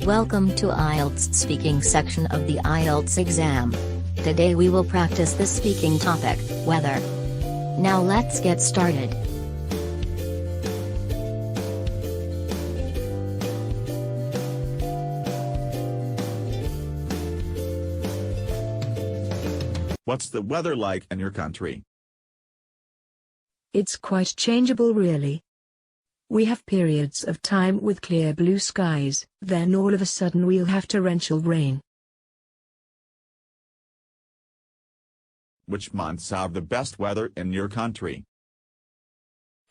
Welcome to Ielts speaking section of the Ielts exam. Today we will practice the speaking topic, weather. Now let's get started. What's the weather like in your country? It's quite changeable really. We have periods of time with clear blue skies, then all of a sudden we'll have torrential rain. Which months have the best weather in your country?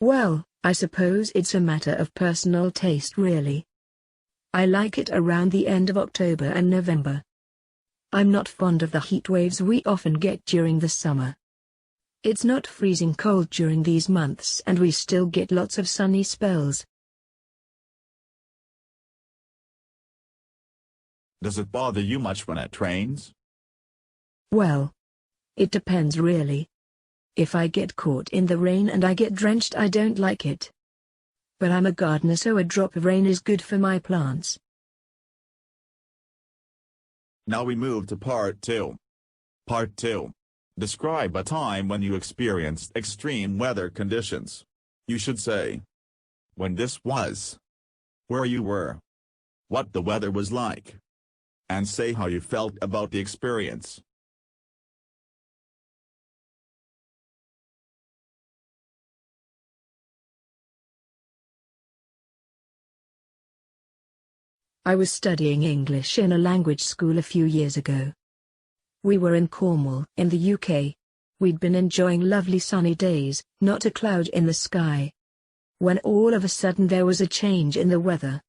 Well, I suppose it's a matter of personal taste really. I like it around the end of October and November. I'm not fond of the heat waves we often get during the summer. It's not freezing cold during these months and we still get lots of sunny spells. Does it bother you much when it rains? Well, it depends really. If I get caught in the rain and I get drenched, I don't like it. But I'm a gardener, so a drop of rain is good for my plants. Now we move to part 2. Part 2. Describe a time when you experienced extreme weather conditions. You should say when this was, where you were, what the weather was like, and say how you felt about the experience. I was studying English in a language school a few years ago. We were in Cornwall, in the UK. We'd been enjoying lovely sunny days, not a cloud in the sky. When all of a sudden there was a change in the weather.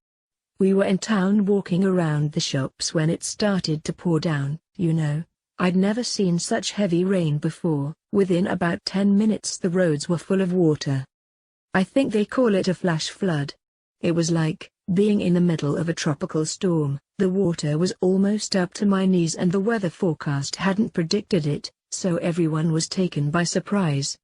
We were in town walking around the shops when it started to pour down, you know. I'd never seen such heavy rain before. Within about 10 minutes the roads were full of water. I think they call it a flash flood. It was like being in the middle of a tropical storm. The water was almost up to my knees and the weather forecast hadn't predicted it, so everyone was taken by surprise.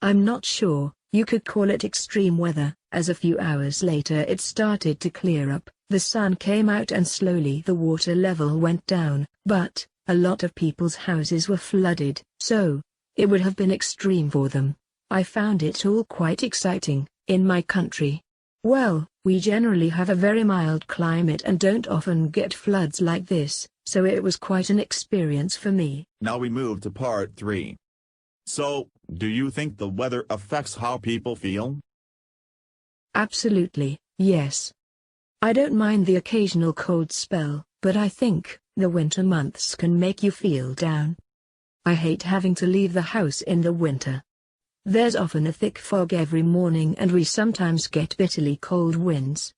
I'm not sure you could call it extreme weather, as a few hours later it started to clear up, the sun came out and slowly the water level went down, but a lot of people's houses were flooded, so it would have been extreme for them. I found it all quite exciting. In my country, well, we generally have a very mild climate and don't often get floods like this, so it was quite an experience for me. Now we move to part 3. So, do you think the weather affects how people feel? Absolutely, yes. I don't mind the occasional cold spell, but I think the winter months can make you feel down. I hate having to leave the house in the winter. There's often a thick fog every morning and we sometimes get bitterly cold winds.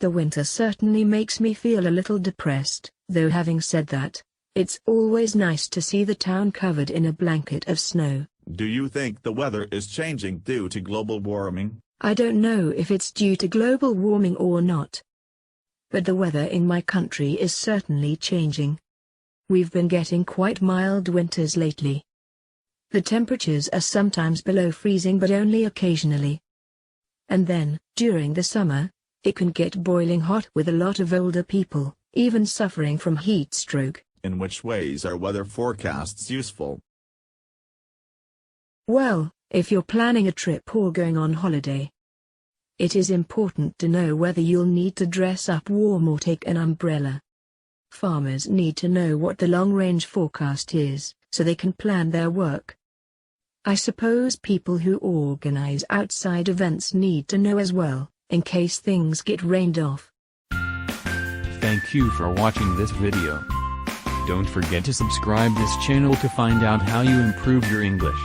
The winter certainly makes me feel a little depressed, though having said that, it's always nice to see the town covered in a blanket of snow. Do you think the weather is changing due to global warming? I don't know if it's due to global warming or not. But the weather in my country is certainly changing. We've been getting quite mild winters lately. The temperatures are sometimes below freezing but only occasionally. And then, during the summer, it can get boiling hot with a lot of older people, even suffering from heat stroke. In which ways are weather forecasts useful? Well, if you're planning a trip or going on holiday, it is important to know whether you'll need to dress up warm or take an umbrella. Farmers need to know what the long-range forecast is, so they can plan their work. I suppose people who organize outside events need to know as well, in case things get rained off. Thank you for watching this video. Don't forget to subscribe this channel to find out how you improve your English.